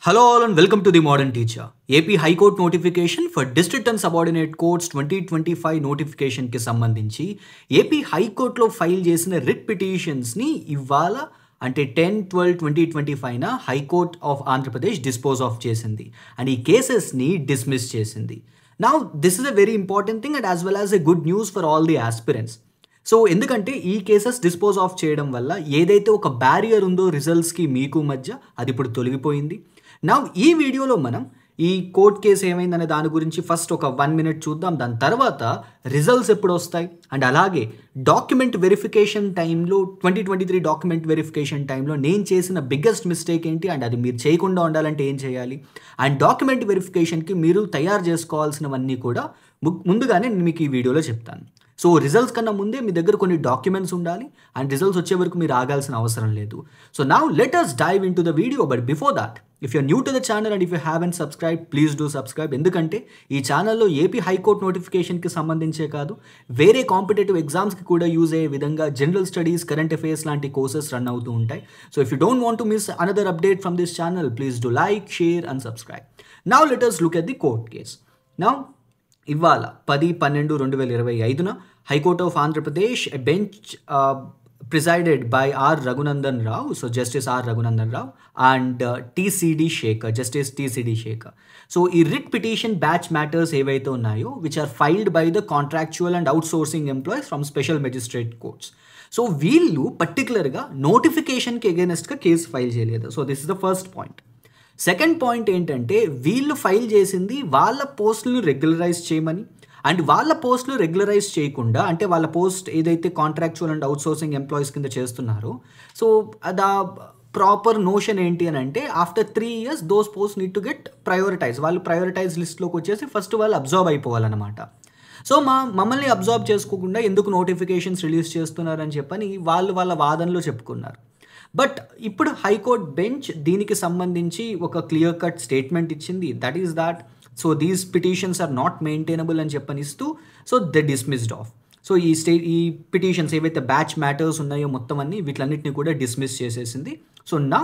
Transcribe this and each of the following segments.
Hello all and welcome to the Modern Teacher. AP High Court notification for District and Subordinate Courts 2025 notification కి సంబంధించి AP High Court లో file చేసిన writ petitions ని ఇవాళ అంటే 10/12/2025 న high court of Andhra Pradesh dispose of చేసింది and ఈ కేసెస్ ని డిస్మిస్ చేసింది. Now this is a very important thing and as well as a good news for all the aspirants. So ఎందుకంటే ఈ కేసెస్ డిస్పోజ్ ఆఫ్ చేయడం వల్ల ఏదైతే ఒక బ్యారియర్ ఉందో రిజల్ట్స్కి మీకు మధ్య అది ఇప్పుడు తొలగిపోయింది. నా ఈ వీడియోలో మనం ఈ కోర్ట్ కేసు ఏమైందనే దాని గురించి ఫస్ట్ ఒక 1 minute చూద్దాం. దాని తర్వాత రిజల్ట్స్ ఎప్పుడు వస్తాయి అండ్ అలాగే డాక్యుమెంట్ వెరిఫికేషన్ టైంలో 2023 డాక్యుమెంట్ వెరిఫికేషన్ టైంలో నేను చేసిన బిగ్గెస్ట్ మిస్టేక్ ఏంటి అండ్ అది మీరు చేయకుండా ఉండాలంటే ఏం చేయాలి అండ్ డాక్యుమెంట్ వెరిఫికేషన్కి మీరు తయారు చేసుకోవాల్సినవన్నీ కూడా ముందుగానే నేను మీకు ఈ వీడియోలో చెప్తాను. సో రిజల్ట్స్ కన్నా ముందే మీ దగ్గర కొన్ని డాక్యుమెంట్స్ ఉండాలి అండ్ రిజల్ట్స్ వచ్చే వరకు మీరు ఆగాల్సిన అవసరం లేదు. So now let us dive into the video, but before that if you're new to the channel and if you haven't subscribed please do subscribe. ఎందుకంటే ఈ ఛానల్లో ఏపీ హైకోర్ట్ నోటిఫికేషన్కి సంబంధించే కాదు వేరే కాంపిటేటివ్ ఎగ్జామ్స్కి కూడా యూజ్ అయ్యే విధంగా జనరల్ స్టడీస్ కరెంట్ అఫైర్స్ లాంటి కోర్సెస్ రన్ అవుతూ ఉంటాయి. So if you don't want to miss another update from this channel please do like share and subscribe. Now let us look at the court case. Now ఇవాళ 10/12/2025 high court of Andhra Pradesh bench presided by R. Raghunandan Rao, so Justice R. Raghunandan Rao and TCD Shekhar, Justice TCD Shekhar. So ఈ writ petition batch matters ఏవైతే ఉన్నాయో which are filed by the contractual and outsourcing employees from special magistrate courts. So వీళ్ళు పర్టికులర్గా నోటిఫికేషన్కి ఎగెనెస్ట్గా case file చేయలేదు. So this is the first point. Second point ఏంటంటే వీళ్ళు file చేసింది వాళ్ళ పోస్టులను రెగ్యులరైజ్ చేయమని అండ్ వాళ్ళ పోస్టులు రెగ్యులరైజ్ చేయకుండా అంటే వాళ్ళ పోస్ట్ ఏదైతే కాంట్రాక్చువల్ అండ్ అవుట్సోర్సింగ్ ఎంప్లాయీస్ కింద చేస్తున్నారో సో ద ప్రాపర్ నోషన్ ఏంటి అని అంటే after 3 years those post need to get prioritize. వాళ్ళు ప్రయారిటైజ్ లిస్ట్లోకి వచ్చేసి ఫస్ట్ వాళ్ళు అబ్జర్వ్ అయిపోవాలన్నమాట. సో మమ్మల్ని అబ్జర్వ్ చేసుకోకుండా ఎందుకు నోటిఫికేషన్స్ రిలీజ్ చేస్తున్నారని చెప్పని వాళ్ళ వాదనలో చెప్పుకున్నారు. బట్ ఇప్పుడు హైకోర్ట్ బెంచ్ దీనికి సంబంధించి ఒక క్లియర్ కట్ స్టేట్మెంట్ ఇచ్చింది. That is that so these petitions are not maintainable అని చెప్పనిస్తూ so they dismissed off. So ఈ పిటిషన్స్ ఏవైతే బ్యాచ్ మ్యాటర్స్ ఉన్నాయో మొత్తం అన్ని వీటిలన్నిటిని కూడా డిస్మిస్ చేసేసింది. సో నా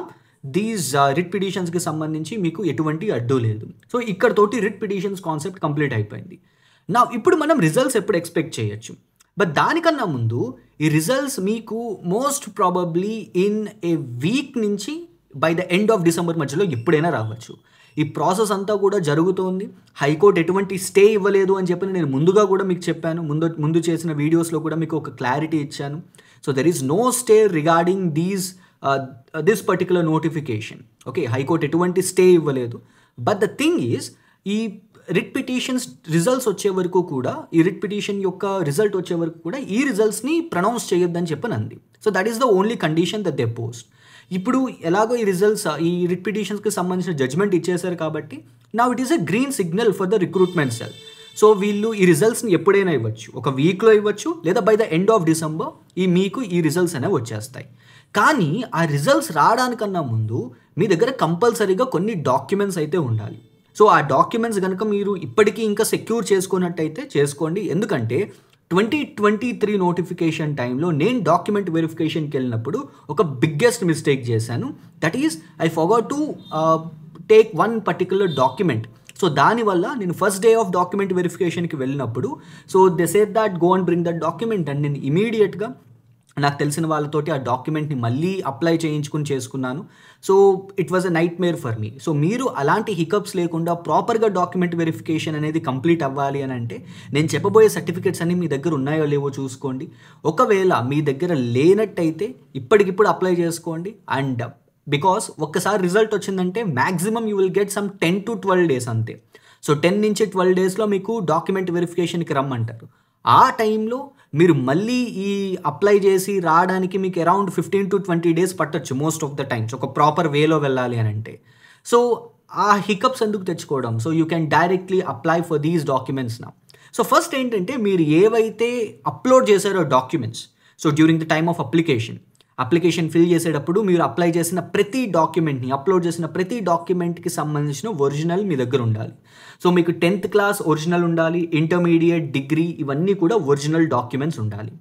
దీస్ రిట్ పిటిషన్స్కి సంబంధించి మీకు ఎటువంటి అడ్డు లేదు. సో ఇక్కడతోటి రిట్ పిటిషన్స్ కాన్సెప్ట్ కంప్లీట్ అయిపోయింది. నా ఇప్పుడు మనం రిజల్ట్స్ ఎప్పుడు ఎక్స్పెక్ట్ చేయొచ్చు బట్ దానికన్నా ముందు ఈ రిజల్ట్స్ మీకు most probably in a week నుంచి by the end of December మధ్యలో ఎప్పుడైనా రావచ్చు. ఈ ప్రాసెస్ అంతా కూడా జరుగుతోంది. హైకోర్టు ఎటువంటి స్టే ఇవ్వలేదు అని చెప్పి నేను ముందుగా కూడా మీకు చెప్పాను. ముందు చేసిన వీడియోస్లో కూడా మీకు ఒక క్లారిటీ ఇచ్చాను. So there is no stay regarding this particular notification. Okay, high court ఎటువంటి స్టే ఇవ్వలేదు. బట్ ద థింగ్ ఈజ్ ఈ రిట్ పిటిషన్స్ రిజల్ట్స్ వచ్చే వరకు కూడా ఈ రిట్ పిటిషన్ యొక్క రిజల్ట్ వచ్చే వరకు కూడా ఈ రిజల్ట్స్ని ప్రొనౌన్స్ చేయొద్దని చెప్పనంది. So that is the only condition that they post. ఇప్పుడు ఎలాగో ఈ రిజల్ట్స్ ఈ రిట్ పిటిషన్స్కి సంబంధించిన జడ్జ్మెంట్ ఇచ్చేశారు కాబట్టి now it is a green signal for the recruitment cell. So వీళ్ళు ఈ రిజల్ట్స్ని ఎప్పుడైనా ఇవ్వచ్చు, ఒక వీక్లో ఇవ్వచ్చు లేదా by the end of December మీకు ఈ రిజల్ట్స్ అనేవి వచ్చేస్తాయి. కానీ ఆ రిజల్ట్స్ రావడానికన్నా ముందు మీ దగ్గర కంపల్సరీగా కొన్ని డాక్యుమెంట్స్ అయితే ఉండాలి. సో ఆ డాక్యుమెంట్స్ కనుక మీరు ఇప్పటికీ ఇంకా సెక్యూర్ చేసుకున్నట్టయితే చేసుకోండి. ఎందుకంటే 2023 నోటిఫికేషన్ టైంలో నేను డాక్యుమెంట్ వెరిఫికేషన్కి వెళ్ళినప్పుడు ఒక బిగ్గెస్ట్ మిస్టేక్ చేశాను. That is I forgot to take one particular document. So దానివల్ల నేను ఫస్ట్ డే ఆఫ్ డాక్యుమెంట్ వెరిఫికేషన్కి వెళ్ళినప్పుడు so they said that go and bring that document and నేను ఇమీడియట్గా నాకు తెలిసిన వాళ్ళతోటి ఆ డాక్యుమెంట్ని మళ్ళీ అప్లై చేసుకున్నాను. So it was a nightmare for me. So మీరు అలాంటి హికప్స్ లేకుండా ప్రాపర్గా డాక్యుమెంట్ వెరిఫికేషన్ అనేది కంప్లీట్ అవ్వాలి అని అంటే నేను చెప్పబోయే సర్టిఫికేట్స్ అన్ని మీ దగ్గర ఉన్నాయో లేవో చూసుకోండి. ఒకవేళ మీ దగ్గర లేనట్టయితే ఇప్పటికిప్పుడు అప్లై చేసుకోండి. అండ్ బికాస్ ఒక్కసారి రిజల్ట్ వచ్చిందంటే maximum you will get some 10 to 12 days అంతే. సో 10 నుంచి 12 daysలో మీకు డాక్యుమెంట్ వెరిఫికేషన్కి రమ్మంటారు. ఆ టైంలో మీరు మళ్ళీ ఈ అప్లై చేసి రావడానికి మీకు అరౌండ్ 15 to 20 days పట్టచ్చు మోస్ట్ ఆఫ్ ద టైమ్స్ ఒక ప్రాపర్ వేలో వెళ్ళాలి అని అంటే. సో ఆ హికప్స్ ఎందుకు తెచ్చుకోవడం. So you can directly apply for these documents నా. సో ఫస్ట్ ఏంటంటే మీరు ఏవైతే అప్లోడ్ చేశారో documents so during the time of application fill చేసేటప్పుడు మీరు అప్లై చేసిన ప్రతి డాక్యుమెంట్ని అప్లోడ్ చేసిన ప్రతి డాక్యుమెంట్కి సంబంధించిన ఒరిజినల్ మీ దగ్గర ఉండాలి. సో మీకు 10th class ఒరిజినల్ ఉండాలి, ఇంటర్మీడియట్, డిగ్రీ ఇవన్నీ కూడా ఒరిజినల్ డాక్యుమెంట్స్ ఉండాలి.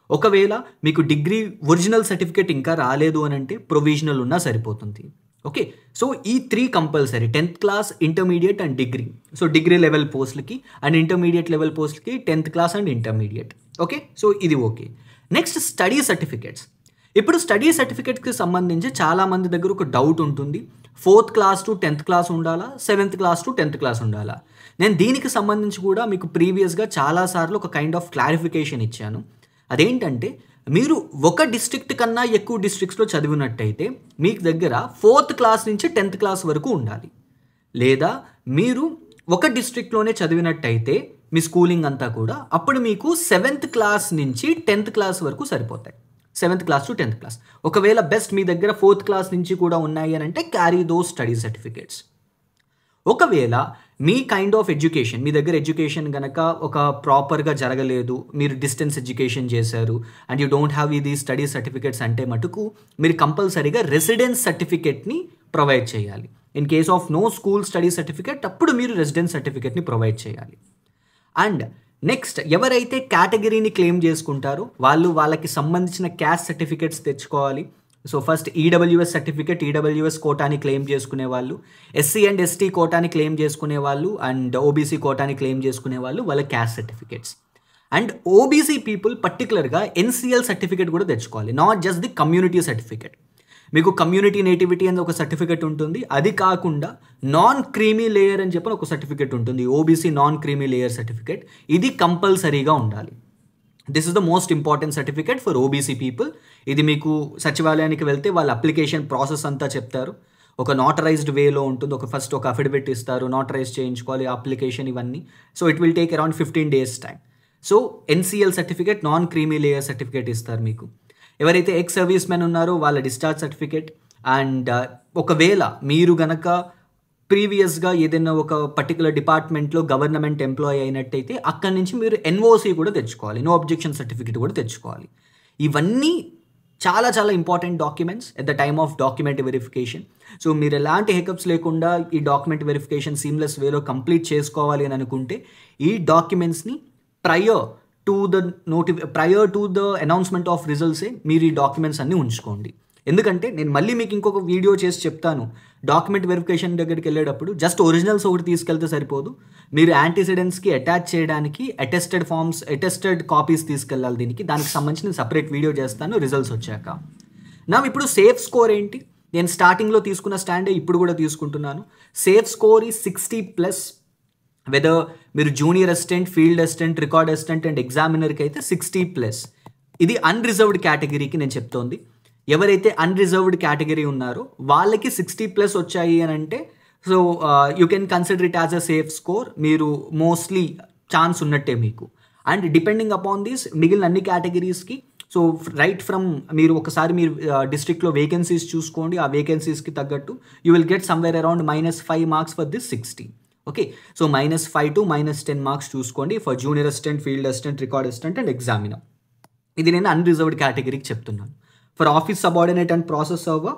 ఒకవేళ మీకు డిగ్రీ ఒరిజినల్ సర్టిఫికేట్ ఇంకా రాలేదు అని అంటే ప్రొవిజనల్ ఉన్నా సరిపోతుంది. ఓకే, సో ఈ 3 compulsory 10th class, intermediate and degree. So degree level పోస్ట్లకి అండ్ ఇంటర్మీడియట్ లెవెల్ పోస్ట్లకి 10th class and intermediate. Okay, so ఇది ఓకే. Next study certificates. ఇప్పుడు స్టడీ సర్టిఫికేట్కి సంబంధించి చాలామంది దగ్గర ఒక డౌట్ ఉంటుంది, 4th class to 10th class ఉండాలా, 7th class to 10th class ఉండాలా. నేను దీనికి సంబంధించి కూడా మీకు ప్రీవియస్గా చాలాసార్లు ఒక కైండ్ ఆఫ్ క్లారిఫికేషన్ ఇచ్చాను. అదేంటంటే మీరు ఒక డిస్ట్రిక్ట్ కన్నా ఎక్కువ డిస్ట్రిక్ట్స్లో చదివినట్టయితే మీకు దగ్గర 4th క్లాస్ నుంచి 10th క్లాస్ వరకు ఉండాలి. లేదా మీరు ఒక డిస్ట్రిక్ట్లోనే చదివినట్టయితే మీ స్కూలింగ్ అంతా కూడా అప్పుడు మీకు 7th క్లాస్ నుంచి 10th క్లాస్ వరకు సరిపోతాయి. 7th class to 10th class. ఒకవేళ బెస్ట్ మీ దగ్గర 4th క్లాస్ నుంచి కూడా ఉన్నాయి అని అంటే క్యారీ దోస్ స్టడీ సర్టిఫికేట్స్. ఒకవేళ మీ కైండ్ ఆఫ్ ఎడ్యుకేషన్, మీ దగ్గర ఎడ్యుకేషన్ కనుక ఒక ప్రాపర్గా జరగలేదు, మీరు డిస్టెన్స్ ఎడ్యుకేషన్ చేశారు అండ్ యూ డోంట్ హ్యావ్ ఇది స్టడీ సర్టిఫికేట్స్ అంటే మటుకు మీరు కంపల్సరీగా రెసిడెన్స్ సర్టిఫికేట్ని ప్రొవైడ్ చేయాలి. In case of no school study certificate అప్పుడు మీరు రెసిడెన్స్ సర్టిఫికేట్ని ప్రొవైడ్ చేయాలి. అండ్ నెక్స్ట్ ఎవరైతే కేటగిరీని క్లెయిమ్ చేసుకుంటారో వాళ్ళకి సంబంధించిన క్యాస్ట్ సర్టిఫికేట్స్ తెచ్చుకోవాలి. So first EWS certificate, EWS కోటాని క్లెయిమ్ చేసుకునే వాళ్ళు, ఎస్సీ అండ్ ఎస్టీ కోటాని క్లెయిమ్ చేసుకునే వాళ్ళు అండ్ ఓబీసీ కోటాని క్లెయిమ్ చేసుకునే వాళ్ళు వాళ్ళ caste certificates. And OBC people పర్టికులర్గా ఎన్సీఎల్ సర్టిఫికేట్ కూడా తెచ్చుకోవాలి, not just the community certificate. మీకు కమ్యూనిటీ నేటివిటీ అని ఒక సర్టిఫికేట్ ఉంటుంది, అది కాకుండా నాన్ క్రీమీ లేయర్ అని చెప్పి ఒక సర్టిఫికేట్ ఉంటుంది, OBC non creamy layer certificate. ఇది కంపల్సరీగా ఉండాలి. This is the most important certificate for OBC people. ఇది మీకు సచివాలయానికి వెళ్తే వాళ్ళ అప్లికేషన్ ప్రాసెస్ అంతా చెప్తారు. ఒక నాటరైజ్డ్ వేలో ఉంటుంది, ఫస్ట్ ఒక అఫిడవిట్ ఇస్తారు, నాటరైజ్ చేయించుకోవాలి అప్లికేషన్ ఇవన్నీ. So it will take around 15 days time. So NCL certificate, non creamy layer certificate ఇస్తారు మీకు. ఎవరైతే ఎక్స్ సర్వీస్ మెన్ ఉన్నారో వాళ్ళ డిశ్చార్జ్ సర్టిఫికేట్. అండ్ ఒకవేళ మీరు గనక ప్రీవియస్గా ఏదైనా ఒక పర్టికులర్ డిపార్ట్మెంట్లో గవర్నమెంట్ ఎంప్లాయీ అయినట్టయితే అక్కడి నుంచి మీరు ఎన్ఓసి కూడా తెచ్చుకోవాలి, నో అబ్జెక్షన్ సర్టిఫికేట్ కూడా తెచ్చుకోవాలి. ఇవన్నీ చాలా చాలా important documents at the time of document verification. So మీరు ఎలాంటి హెకప్స్ లేకుండా ఈ డాక్యుమెంట్ వెరిఫికేషన్ సీమ్లెస్ వేలో కంప్లీట్ చేసుకోవాలి అని అనుకుంటే ఈ డాక్యుమెంట్స్ని prior to the announcement of రిజల్ట్సే మీరు ఈ డాక్యుమెంట్స్ అన్నీ ఉంచుకోండి. ఎందుకంటే నేను మళ్ళీ మీకు ఇంకొక వీడియో చేసి చెప్తాను, డాక్యుమెంట్ వెరిఫికేషన్ దగ్గరికి వెళ్ళేటప్పుడు జస్ట్ ఒరిజినల్స్ ఒకటి తీసుకెళ్తే సరిపోదు, మీరు యాంటీసిడెంట్స్కి అటాచ్ చేయడానికి అటెస్టెడ్ కాపీస్ తీసుకెళ్ళాలి. దానికి సంబంధించిన సపరేట్ వీడియో చేస్తాను రిజల్ట్స్ వచ్చాక. నా ఇప్పుడు సేఫ్ స్కోర్ ఏంటి? నేను స్టార్టింగ్లో తీసుకున్న స్టాండే ఇప్పుడు కూడా తీసుకుంటున్నాను. సేఫ్ స్కోర్ ఈ 60+. వెదర్ మీరు junior assistant, field assistant, record assistant and ఎగ్జామినర్కి అయితే 60+. ఇది అన్రిజర్వ్డ్ కేటగిరీకి నేను చెప్తోంది. ఎవరైతే అన్రిజర్వ్డ్ కేటగిరీ ఉన్నారో వాళ్ళకి 60+ వచ్చాయి అని అంటే so you can consider it as a safe score. మీరు మోస్ట్లీ ఛాన్స్ ఉన్నట్టే మీకు. అండ్ డిపెండింగ్ అపాన్ దిస్ మిగిలిన అన్ని కేటగిరీస్కి సో రైట్ ఫ్రమ్ మీరు ఒకసారి మీరు డిస్ట్రిక్ట్లో వేకెన్సీస్ చూసుకోండి, ఆ వేకెన్సీస్కి తగ్గట్టు you will get somewhere around -5 marks for this 60. Okay, so -5 to -10 marks చూసుకోండి for junior assistant, field assistant, record assistant and examiner. ఇది నేను అన్రిజర్వ్డ్ కేటగిరీకి చెప్తున్నాను. For office subordinate and process server,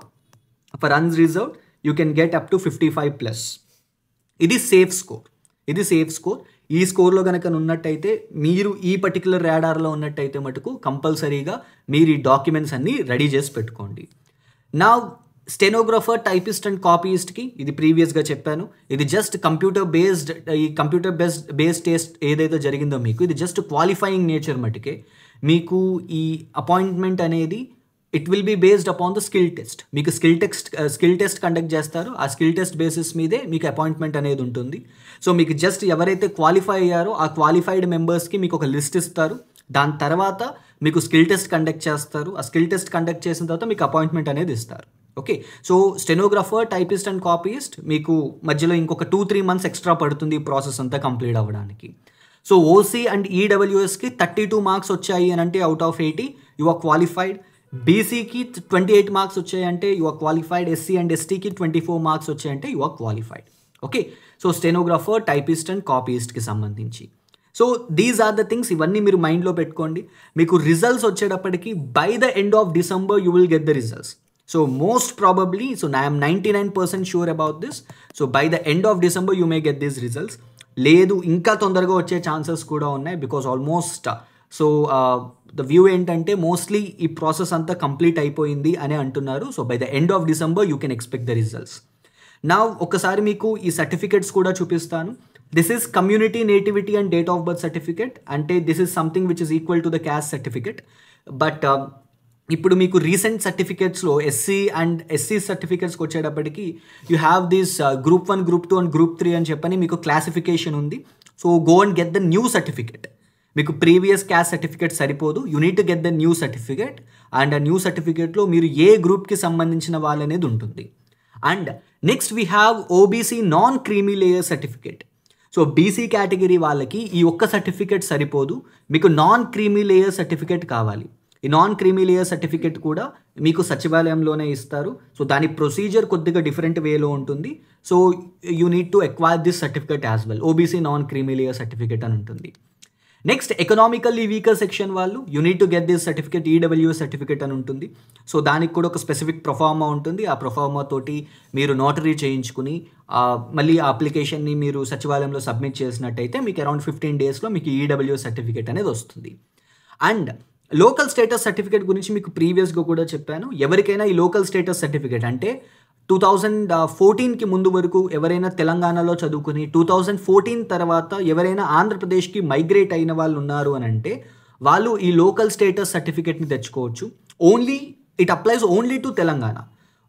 for unreserved you can get up to 55+. ఇది safe score. ఈ స్కోర్లో కనుక ఉన్నట్టయితే మీరు ఈ పర్టికులర్ రాడార్లో ఉన్నట్టయితే మటుకు కంపల్సరీగా మీరు ఈ డాక్యుమెంట్స్ అన్నీ రెడీ చేసి పెట్టుకోండి. నా స్టెనోగ్రాఫర్, టైపిస్ట్ అండ్ కాపీయిస్ట్కి ఇది ప్రీవియస్గా చెప్పాను. ఇది జస్ట్ కంప్యూటర్ బేస్డ్ టెస్ట్ ఏదైతే జరిగిందో మీకు ఇది జస్ట్ క్వాలిఫైయింగ్ నేచర్ మటుకే. మీకు ఈ అపాయింట్మెంట్ అనేది it will be based upon the skill test. మీకు స్కిల్ టెస్ట్ కండక్ట్ చేస్తారు, ఆ స్కిల్ టెస్ట్ బేసిస్ మీదే మీకు అపాయింట్మెంట్ అనేది ఉంటుంది. సో మీకు జస్ట్ ఎవరైతే క్వాలిఫై అయ్యారో ఆ క్వాలిఫైడ్ మెంబర్స్కి మీకు ఒక లిస్ట్ ఇస్తారు. దాని తర్వాత మీకు స్కిల్ టెస్ట్ కండక్ట్ చేస్తారు. ఆ స్కిల్ టెస్ట్ కండక్ట్ చేసిన తర్వాత మీకు అపాయింట్మెంట్ అనేది ఇస్తారు. Okay, so stenographer, typist and copyist మీకు మధ్యలో ఇంకొక 2-3 months ఎక్స్ట్రా పడుతుంది ఈ ప్రాసెస్ అంతా కంప్లీట్ అవ్వడానికి. సో ఓసీ అండ్ ఈడబ్ల్యూఎస్కి 32 మార్క్స్ వచ్చాయి అని అంటే out of 80 you are qualified. బీసీకి 28 మార్క్స్ వచ్చాయంటే you are qualified. SC and ఎస్టీకి 24 మార్క్స్ వచ్చాయంటే you are qualified. Okay, so stenographer, typist and కాపీయిస్ట్కి సంబంధించి so these are the things. ఇవన్నీ మీరు మైండ్లో పెట్టుకోండి. మీకు రిజల్ట్స్ వచ్చేటప్పటికి by the end of December you will get the results. So most probably, so I am 99% sure about this. So by the end of December you may get these results. లేదు ఇంకా తొందరగా వచ్చే chances కూడా ఉన్నాయి because almost so the view ఏంటంటే mostly ఈ process అంతా complete అయిపోయింది అని అంటున్నారు. So by the end of December you can expect the results. నా ఒకసారి మీకు ఈ సర్టిఫికేట్స్ కూడా చూపిస్తాను. This is community nativity and date of birth certificate. అంటే this is something which is equal to the caste certificate. But ఇప్పుడు మీకు recent సర్టిఫికేట్స్లో ఎస్సీ అండ్ ఎస్సీ సర్టిఫికేట్స్కి వచ్చేటప్పటికి you have this group 1, group 2 and group 3 అని చెప్పని మీకు classification ఉంది. So go and get the new certificate. మీకు ప్రీవియస్ క్యాస్ట్ సర్టిఫికేట్ సరిపోదు, you need to get the new certificate. And ఆ న్యూ సర్టిఫికేట్లో మీరు ఏ గ్రూప్కి సంబంధించిన వాళ్ళు అనేది ఉంటుంది. And next we have OBC non creamy layer certificate. So BC category వాళ్ళకి ఈ ఒక్క సర్టిఫికేట్ సరిపోదు, మీకు నాన్ క్రీమీ లేయర్ సర్టిఫికేట్ కావాలి. ఈ నాన్ క్రీమీ లేయర్ సర్టిఫికేట్ కూడా మీకు సచివాలయంలోనే ఇస్తారు. సో దాని ప్రొసీజర్ కొద్దిగా డిఫరెంట్ వేలో ఉంటుంది. So you need to acquire this certificate as well. OBC non creamy layer certificate అని ఉంటుంది. నెక్స్ట్ ఎకనామికల్లీ వీకర్ సెక్షన్ వాళ్ళు you need to get this certificate, EWS certificate అని ఉంటుంది. సో దానికి కూడా ఒక స్పెసిఫిక్ ప్రొఫార్మా ఉంటుంది. ఆ ప్రొఫార్మా తోటి మీరు నోటరీ చేయించుకుని మళ్ళీ ఆ అప్లికేషన్ని మీరు సచివాలయంలో సబ్మిట్ చేసినట్టయితే మీకు అరౌండ్ 15 డేస్లో మీకు ఈడబ్ల్యూఎస్ సర్టిఫికేట్ అనేది వస్తుంది. అండ్ లోకల్ స్టేటస్ సర్టిఫికేట్ గురించి మీకు ప్రీవియస్గా కూడా చెప్పాను. ఎవరికైనా ఈ లోకల్ స్టేటస్ సర్టిఫికేట్ అంటే 2014కి ముందు వరకు ఎవరైనా తెలంగాణలో చదువుకుని 2014 తర్వాత ఎవరైనా ఆంధ్రప్రదేశ్కి మైగ్రేట్ అయిన వాళ్ళు ఉన్నారు అని అంటే వాళ్ళు ఈ లోకల్ స్టేటస్ సర్టిఫికేట్ని తెచ్చుకోవచ్చు. It applies only to Telangana.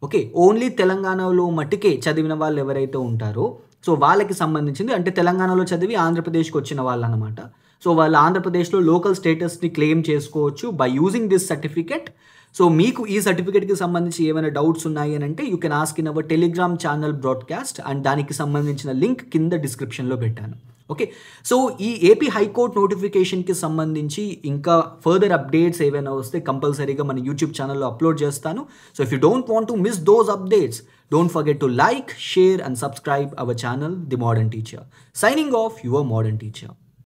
Okay, only తెలంగాణలో మట్టుకే చదివిన వాళ్ళు ఎవరైతే ఉంటారో సో వాళ్ళకి సంబంధించింది. అంటే తెలంగాణలో చదివి ఆంధ్రప్రదేశ్కి వచ్చిన వాళ్ళు అనమాట. సో వాళ్ళు ఆంధ్రప్రదేశ్లో లోకల్ స్టేటస్ని క్లెయిమ్ చేసుకోవచ్చు by using this certificate. So మీకు ఈ సర్టిఫికేట్కి సంబంధించి ఏమైనా డౌట్స్ ఉన్నాయి అని అంటే you can ask in our Telegram channel broadcast. And దానికి సంబంధించిన లింక్ కింద డిస్క్రిప్షన్లో పెట్టాను. ఓకే, సో ఈ ఏపీ హైకోర్టు నోటిఫికేషన్కి సంబంధించి ఇంకా ఫర్దర్ అప్డేట్స్ ఏవైనా వస్తే కంపల్సరీగా మన యూట్యూబ్ ఛానల్లో అప్లోడ్ చేస్తాను. So if you don't want to miss those updates, don't forget to like, share and subscribe our channel, The Modern Teacher. Signing off, your Modern Teacher.